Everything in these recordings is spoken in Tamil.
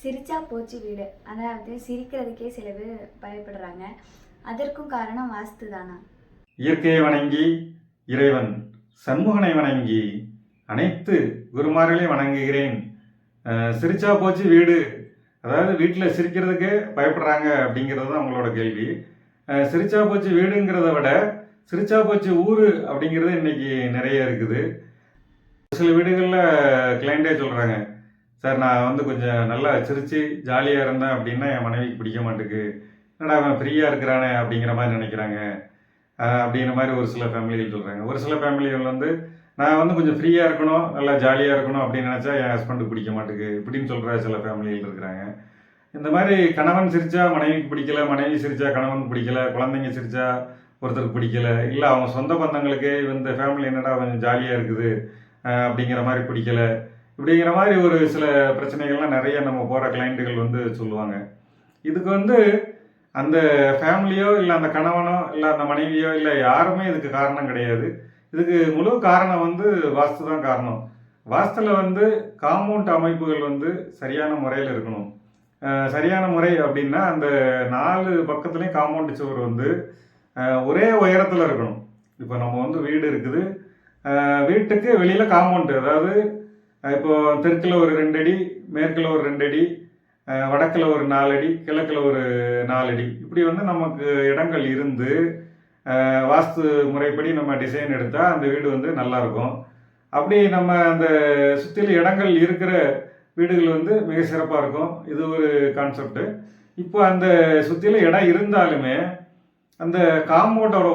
சிரிச்சா போச்சு வீடு. அதாவது சிரிக்கிறதுக்கே சில பேர் பயப்படுறாங்க. அதற்கும் காரணம் வாஸ்து தானா? இயற்கையை வணங்கி இறைவன் சண்முகனை வணங்கி அனைத்து குருமார்களையும் வணங்குகிறேன். சிரிச்சா போச்சு வீடு, அதாவது வீட்டில் சிரிக்கிறதுக்கே பயப்படுறாங்க அப்படிங்கிறது தான் அவங்களோட கேள்வி. சிரிச்சா போச்சு வீடுங்கிறத விட சிரிச்சா போச்சு ஊர் அப்படிங்கிறது இன்னைக்கு நிறைய இருக்குது. சில வீடுகளில் கிளைண்டே சொல்கிறாங்க, சார் நான் வந்து கொஞ்சம் நல்லா சிரித்து ஜாலியாக இருந்தேன் அப்படின்னா என் மனைவிக்கு பிடிக்க மாட்டேங்குது, என்னடா அவன் ஃப்ரீயாக இருக்கிறானே அப்படிங்கிற மாதிரி நினைக்கிறாங்க அப்படிங்கிற மாதிரி ஒரு சில ஃபேமிலிகள் சொல்கிறாங்க. ஒரு சில ஃபேமிலிகள் வந்து நான் வந்து கொஞ்சம் ஃப்ரீயாக இருக்கணும், நல்லா ஜாலியாக இருக்கணும் அப்படின்னு நினச்சா என் ஹஸ்பண்டுக்கு பிடிக்க மாட்டேங்குது இப்படின்னு சொல்கிற சில ஃபேமிலிகள் இருக்கிறாங்க. இந்த மாதிரி கணவன் சிரித்தா மனைவிக்கு பிடிக்கல, மனைவி சிரித்தா கணவனுக்கு பிடிக்கல, குழந்தைங்க சிரித்தா ஒருத்தருக்கு பிடிக்கல, இல்லை அவங்க சொந்த பந்தங்களுக்கு இந்த ஃபேமிலி என்னடா கொஞ்சம் ஜாலியாக இருக்குது அப்படிங்கிற மாதிரி பிடிக்கல, இப்படிங்கிற மாதிரி ஒரு சில பிரச்சனைகள்லாம் நிறைய நம்ம போகிற கிளைண்ட்டுகள் வந்து சொல்லுவாங்க. இதுக்கு வந்து அந்த ஃபேமிலியோ இல்லை அந்த கணவனோ இல்லை அந்த மனைவியோ இல்லை யாருமே இதுக்கு காரணம் கிடையாது. இதுக்கு முழு காரணம் வந்து வாஸ்து தான் காரணம். வாஸ்துல வந்து காம்பவுண்ட் அமைப்புகள் வந்து சரியான முறையில் இருக்கணும். சரியான முறை அப்படின்னா அந்த 4 பக்கத்துலேயும் காம்பவுண்ட் சுவர் வந்து ஒரே உயரத்தில் இருக்கணும். இப்போ நம்ம வந்து வீடு இருக்குது, வீட்டுக்கு வெளியில் காம்பவுண்டு, அதாவது இப்போ தெற்கில் ஒரு 2 அடி, மேற்கில் ஒரு 2 அடி, வடக்கில் ஒரு 4 அடி, கிழக்கில் ஒரு 4 அடி, இப்படி வந்து நமக்கு இடங்கள் இருந்து வாஸ்து முறைப்படி நம்ம டிசைன் எடுத்தால் அந்த வீடு வந்து நல்லாயிருக்கும். அப்படி நம்ம அந்த சுற்றிலும் இடங்கள் இருக்கிற வீடுகள் வந்து மிக சிறப்பாக இருக்கும். இது ஒரு கான்செப்டு. இப்போ அந்த சுற்றிலும் இடம் இருந்தாலுமே அந்த காம்பவுண்டோட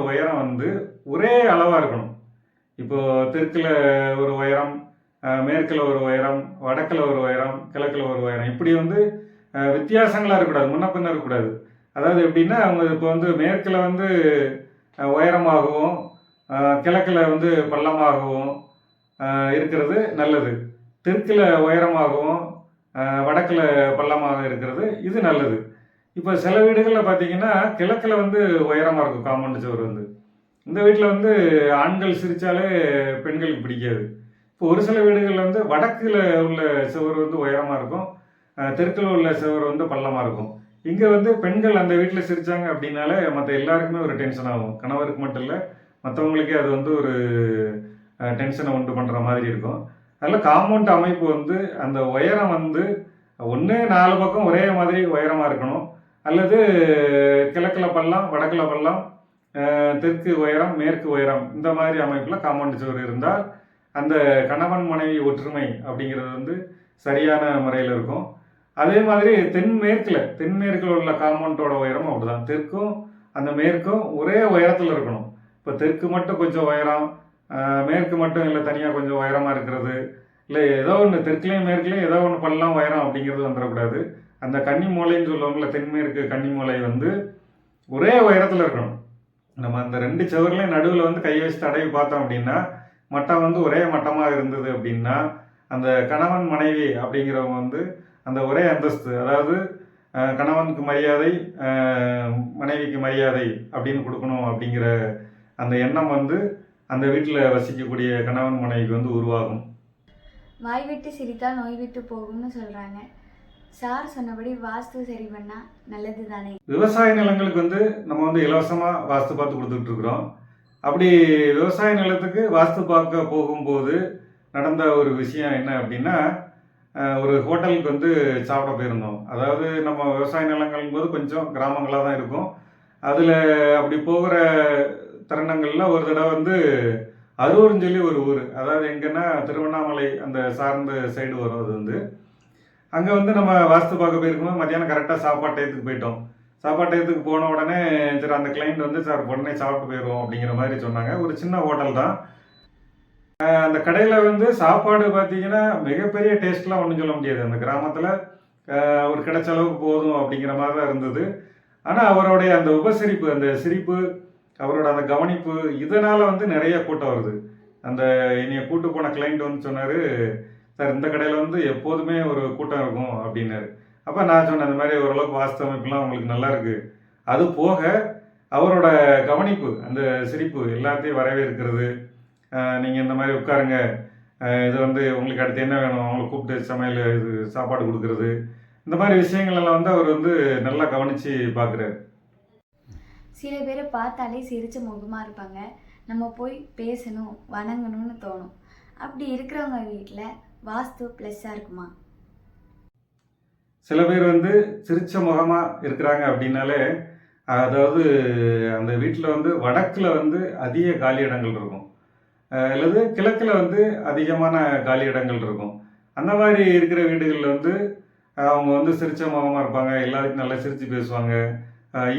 உயரம் வந்து ஒரே அளவாக இருக்கணும். இப்போது தெற்கில் ஒரு உயரம், மேற்கில் ஒரு உயரம், வடக்கில் ஒரு உயரம், கிழக்கில் ஒரு உயரம், இப்படி வந்து வித்தியாசங்களாக இருக்கக்கூடாது, முன்ன பின்ன இருக்கக்கூடாது. அதாவது எப்படின்னா அவங்க இப்போ வந்து மேற்கில் வந்து உயரமாகவும் கிழக்கில் வந்து பள்ளமாகவும் இருக்கிறது நல்லது, தெற்கில் உயரமாகவும் வடக்கில் பள்ளமாக இருக்கிறது இது நல்லது. இப்போ சில வீடுகளில் பார்த்தீங்கன்னா கிழக்கில் வந்து உயரமாக இருக்கும் காம்பவுண்ட் சுவர் வந்து. இந்த வீட்டில் வந்து ஆண்கள் சிரித்தாலே பெண்களுக்கு பிடிக்காது. இப்போ ஒரு சில வீடுகளில் வந்து வடக்கில் உள்ள சுவர் வந்து உயரமாக இருக்கும், தெற்கில் உள்ள சுவர் வந்து பள்ளமாக இருக்கும். இங்கே வந்து பெண்கள் அந்த வீட்டில் சிரித்தாங்க அப்படின்னாலே மற்ற எல்லாருக்குமே ஒரு டென்ஷன் ஆகும். கணவருக்கு மட்டும் இல்லை, மற்றவங்களுக்கே அது வந்து ஒரு டென்ஷனை உண்டு பண்ணுற மாதிரி இருக்கும். அதில் காம்பவுண்ட் அமைப்பு வந்து அந்த உயரம் வந்து ஒன்று 4 பக்கம் ஒரே மாதிரி உயரமாக இருக்கணும், அல்லது கிழக்கில் பள்ளம், வடக்கில் பள்ளம், தெற்கு உயரம், மேற்கு உயரம், இந்த மாதிரி அமைப்பில் காம்பவுண்ட் சுவர் இருந்தால் அந்த கணவன் மனைவி ஒற்றுமை அப்படிங்கிறது வந்து சரியான முறையில் இருக்கும். அதே மாதிரி தென்மேற்கில் உள்ள காம்பவுண்டோட உயரம் அப்படிதான், தெற்கும் அந்த மேற்கும் ஒரே உயரத்தில் இருக்கணும். இப்போ தெற்கு மட்டும் கொஞ்சம் உயரம், மேற்கு மட்டும் இல்லை தனியாக கொஞ்சம் உயரமாக இருக்கிறது, இல்லை ஏதோ ஒன்று தெற்குலேயும் மேற்குலேயும் ஏதோ ஒன்று பள்ளம் உயரம் அப்படிங்கிறது வந்துடக்கூடாது. அந்த கன்னி மூலைன்னு சொல்லுவாங்கள்ல, தென்மேற்கு கன்னி மூலை வந்து ஒரே உயரத்தில் இருக்கணும். நம்ம அந்த 2 சுவர்லையும் நடுவில் வந்து கை வச்சு தடவி பார்த்தோம் அப்படின்னா மட்டம் வந்து ஒரே மட்டமாக இருந்தது அப்படின்னா அந்த கணவன் மனைவி அப்படிங்கிறவங்க வந்து அந்த ஒரே அந்தஸ்து, அதாவது கணவனுக்கு மரியாதை, மனைவிக்கு மரியாதை அப்படின்னு கொடுக்கணும் அப்படிங்கிற அந்த எண்ணம் வந்து அந்த வீட்டில் வசிக்கக்கூடிய கணவன் மனைவிக்கு வந்து உருவாகும். வாய் விட்டு சிரித்தால் நோய் விட்டு போகும்னு சொல்கிறாங்க. சார் சொன்னபடி வாஸ்து சரி பண்ணால் நல்லது தானே? விவசாய நிலங்களுக்கு வந்து நம்ம வந்து இலவசமாக வாஸ்து பார்த்து கொடுத்துட்டு இருக்கிறோம். அப்படி விவசாய நிலத்துக்கு வாஸ்து பார்க்க போகும்போது நடந்த ஒரு விஷயம் என்ன அப்படின்னா, ஒரு ஹோட்டலுக்கு வந்து சாப்பிட போயிருந்தோம். அதாவது நம்ம விவசாய நிலங்கள் போது கொஞ்சம் கிராமங்களாக தான் இருக்கும். அதில் அப்படி போகிற தருணங்களில் ஒரு தடவை வந்து அரூர்னு சொல்லி ஒரு ஊர், அதாவது எங்கன்னா திருவண்ணாமலை அந்த சார்ந்த சைடு வரும். அது வந்து அங்கே வந்து நம்ம வாஸ்து பார்க்க போயிருக்கும்போது மத்தியானம் கரெக்டாக சாப்பாட்டு டயத்துக்கு போயிட்டோம். சாப்பாட்டு டயத்துக்கு போன உடனே சரி அந்த கிளைண்ட் வந்து சார் உடனே சாப்பிட்டு போயிடுவோம் அப்படிங்கிற மாதிரி சொன்னாங்க. ஒரு சின்ன ஹோட்டல் தான். அந்த கடையில் வந்து சாப்பாடு பார்த்தீங்கன்னா மிகப்பெரிய டேஸ்ட்லாம் ஒன்றும் சொல்ல முடியாது. அந்த கிராமத்தில் ஒரு கிடைச்ச அளவுக்கு போதும் அப்படிங்கிற மாதிரி தான் இருந்தது. ஆனால் அவருடைய அந்த உபசரிப்பு, அந்த சிரிப்பு, அவரோட அந்த கவனிப்பு, இதனால் வந்து நிறைய கூட்டம் வருது. அந்த என்னைய கூட்டு போன கிளைண்ட் வந்து சொன்னார், சார் இந்த கடையில் வந்து எப்போதுமே ஒரு கூட்டம் இருக்கும் அப்படின்னாரு. அப்போ நான் சொன்னேன், அந்த மாதிரி ஓரளவுக்கு வாஸ்து அமைப்புலாம் உங்களுக்கு நல்லா இருக்குது, அது போக அவரோட கவனிப்பு, அந்த சிரிப்பு எல்லாத்தையும் வரவேற்கிறது, நீங்கள் இந்த மாதிரி உட்காருங்க, இது வந்து உங்களுக்கு அடுத்து என்ன வேணும் அவங்களை கூப்பிட்டு சமையல் இது சாப்பாடு கொடுக்கறது, இந்த மாதிரி விஷயங்கள் எல்லாம் வந்து அவர் வந்து நல்லா கவனித்து பார்க்குறாரு. சில பேரை பார்த்தாலே சிரிச்ச முகமாக இருப்பாங்க. நம்ம போய் பேசணும், வணங்கணும்னு தோணும். அப்படி இருக்கிறவங்க வீட்டில் வாஸ்து ப்ளஸ்ஸாக இருக்குமா? சில பேர் வந்து சிரிச்ச முகமாக இருக்கிறாங்க அப்படின்னாலே, அதாவது அந்த வீட்டில் வந்து வடக்கில் வந்து அதிக காலி இடங்கள் இருக்கும், அல்லது கிழக்கில் வந்து அதிகமான காலி இடங்கள் இருக்கும். அந்த மாதிரி இருக்கிற வீடுகளில் வந்து அவங்க வந்து சிரிச்ச முகமாக இருப்பாங்க, எல்லாருக்கும் நல்லா சிரித்து பேசுவாங்க.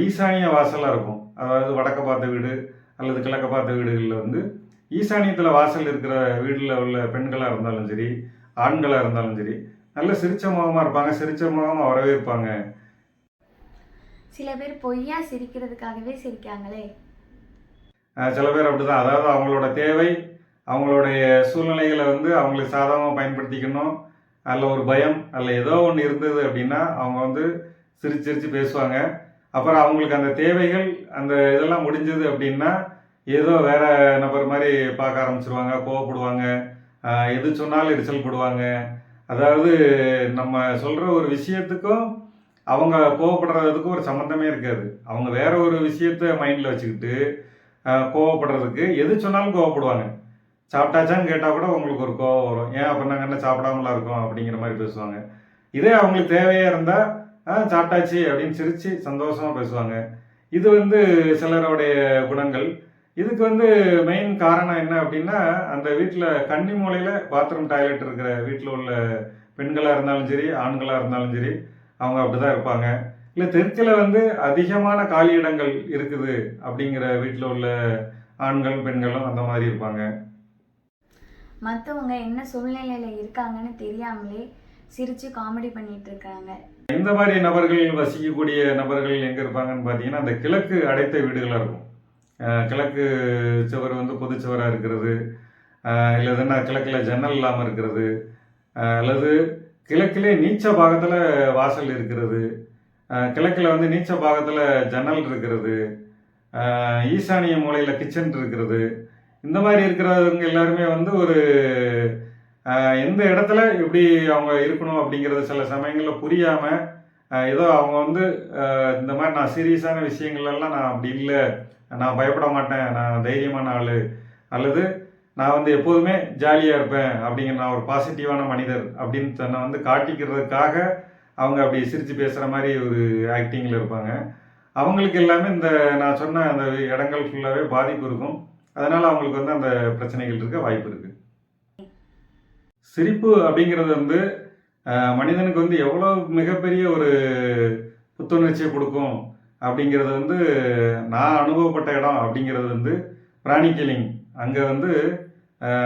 ஈசானிய வாசலாக இருக்கும், அதாவது வடக்க பார்த்த வீடு அல்லது கிழக்க பார்த்த வீடுகளில் வந்து ஈசானியத்தில் வாசல் இருக்கிற வீட்டில் உள்ள பெண்களாக இருந்தாலும் சரி, ஆண்களாக இருந்தாலும் சரி, நல்ல சிரிச்ச முகமாக இருப்பாங்க, சிரிச்ச முகமாக வரவேற்பாங்க. சில பேர் பொய்யா சிரிக்கிறதுக்காகவே சிரிக்காங்களே. சில பேர் அப்படிதான், அதாவது அவங்களோட தேவை, அவங்களுடைய சூழ்நிலைகளை வந்து அவங்களுக்கு சாதகமாக பயன்படுத்திக்கணும், அதில் ஒரு பயம் அதில் ஏதோ ஒன்று இருந்தது அப்படின்னா அவங்க வந்து சிரிச்சு சிரித்து பேசுவாங்க. அப்புறம் அவங்களுக்கு அந்த தேவைகள் அந்த இதெல்லாம் முடிஞ்சது அப்படின்னா ஏதோ வேற நபர் மாதிரி பார்க்க ஆரம்பிச்சிருவாங்க, கோவப்படுவாங்க, எது சொன்னாலும் எரிச்சல் போடுவாங்க. அதாவது நம்ம சொல்கிற ஒரு விஷயத்துக்கும் அவங்க கோவப்படுறதுக்கும் ஒரு சம்மந்தமே இருக்காது. அவங்க வேற ஒரு விஷயத்த மைண்டில் வச்சுக்கிட்டு கோவப்படுறதுக்கு எது சொன்னாலும் கோவப்படுவாங்க. சாப்பிட்டாச்சான்னு கேட்டால் கூட உங்களுக்கு ஒரு கோவம் வரும், ஏன் அப்போ நாங்கள் என்ன சாப்பிடாமலாம் இருக்கோம் அப்படிங்கிற மாதிரி பேசுவாங்க. இதே அவங்களுக்கு தேவையாக இருந்தால் சாப்பிட்டாச்சு அப்படின்னு சிரித்து சந்தோஷமாக பேசுவாங்க. இது வந்து சிலருடைய குணங்கள். இதுக்கு வந்து மெயின் காரணம் என்ன அப்படின்னா, அந்த வீட்டில் கன்னி மூலையில் பாத்ரூம் டாய்லெட் இருக்கிற வீட்டில் உள்ள பெண்களாக இருந்தாலும் சரி, ஆண்களாக இருந்தாலும் சரி, அவங்க அப்படி தான் இருப்பாங்க. இல்லை தெற்கில் வந்து அதிகமான காலி இடங்கள் இருக்குது அப்படிங்கிற வீட்டில் உள்ள ஆண்களும் பெண்களும் அந்த மாதிரி இருப்பாங்க. மற்றவங்க என்ன சூழ்நிலையில் இருக்காங்கன்னு தெரியாமலே சிரித்து காமெடி பண்ணிட்டு இருக்காங்க. இந்த மாதிரி நபர்கள் வசிக்கக்கூடிய நபர்கள் எங்கே இருப்பாங்கன்னு பார்த்தீங்கன்னா, அந்த கிழக்கு அடைத்த வீடுகளாக இருக்கும். கிழக்கு சுவர் வந்து பொது சுவராக இருக்கிறது, இல்லைன்னா கிழக்கில் ஜன்னல் இல்லாமல் இருக்கிறது, அல்லது கிழக்கிலே நீச்ச பாகத்தில் வாசல் இருக்கிறது, கிழக்கில் வந்து நீச்ச பாகத்தில் ஜன்னல் இருக்கிறது, ஈசானிய மூலையில் கிச்சன் இருக்கிறது. இந்த மாதிரி இருக்கிறவங்க எல்லாருமே வந்து ஒரு எந்த இடத்துல எப்படி அவங்க இருக்கணும் அப்படிங்கிறது சில சமயங்களில் புரியாமல் ஏதோ அவங்க வந்து இந்த மாதிரி நான் சீரியஸான விஷயங்கள்லாம் நான் அப்படி இல்லை, நான் பயப்பட மாட்டேன், நான் தைரியமான ஆள், அல்லது நான் வந்து எப்போதுமே ஜாலியாக இருப்பேன் அப்படிங்கிற, நான் ஒரு பாசிட்டிவான மனிதர் அப்படின்னு தன்னை வந்து காட்டிக்கிறதுக்காக அவங்க அப்படி சிரித்து பேசுகிற மாதிரி ஒரு ஆக்டிங்கில் இருப்பாங்க. அவங்களுக்கு எல்லாமே இந்த நான் சொன்ன அந்த இடங்கள் ஃபுல்லாகவே பாதிப்பு இருக்கும். அதனால் அவங்களுக்கு வந்து அந்த பிரச்சனைகள் இருக்க வாய்ப்பு இருக்குது. சிரிப்பு அப்படிங்கிறது வந்து மனிதனுக்கு வந்து எவ்வளோ மிகப்பெரிய ஒரு புத்துணர்ச்சியை கொடுக்கும் அப்படிங்கிறது வந்து நான் அனுபவப்பட்ட இடம் அப்படிங்கிறது வந்து பிராணி கில்லிங். அங்கே வந்து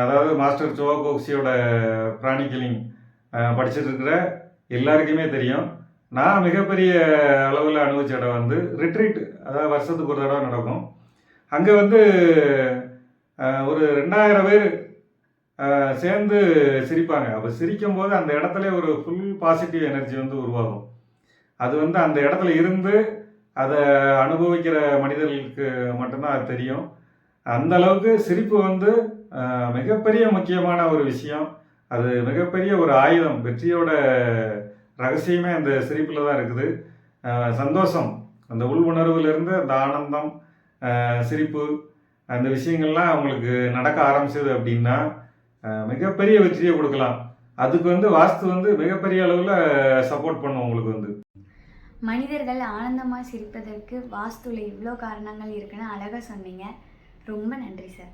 அதாவது மாஸ்டர் சோவா கோக்சியோட பிராணி கில்லிங் படிச்சுட்டு இருக்கிற எல்லாருக்குமே தெரியும். நான் மிகப்பெரிய அளவில் அனுபவிச்ச இடம் வந்து ரிட்ரீட், அதாவது வருஷத்துக்கு ஒரு தடவை நடக்கும். அங்கே வந்து ஒரு 2000 பேர் சேர்ந்து சிரிப்பாங்க. அப்போ சிரிக்கும் போது அந்த இடத்துல ஒரு ஃபுல் பாசிட்டிவ் எனர்ஜி வந்து உருவாகும். அது வந்து அந்த இடத்துல இருந்து அதை அனுபவிக்கிற மனிதர்களுக்கு மட்டும்தான் அது தெரியும். அந்த அளவுக்கு சிரிப்பு வந்து மிகப்பெரிய முக்கியமான ஒரு விஷயம். அது மிகப்பெரிய ஒரு ஆயுதம். வெற்றியோட ரகசியமே அந்த சிரிப்பில் தான் இருக்குது. சந்தோஷம், அந்த உள் உணர்வுலேருந்து அந்த ஆனந்தம், சிரிப்பு, அந்த விஷயங்கள்லாம் அவங்களுக்கு நடக்க ஆரம்பிச்சது அப்படின்னா மிகப்பெரிய வெற்றியை கொடுக்கலாம். அதுக்கு வந்து வாஸ்து வந்து மிகப்பெரிய அளவில் சப்போர்ட் பண்ணும் உங்களுக்கு வந்து. மனிதர்கள் ஆனந்தமாக சிரிப்பதற்கு வாஸ்துவில் இவ்வளோ காரணங்கள் இருக்குன்னு அழகாக சொன்னீங்க. ரொம்ப நன்றி சார்.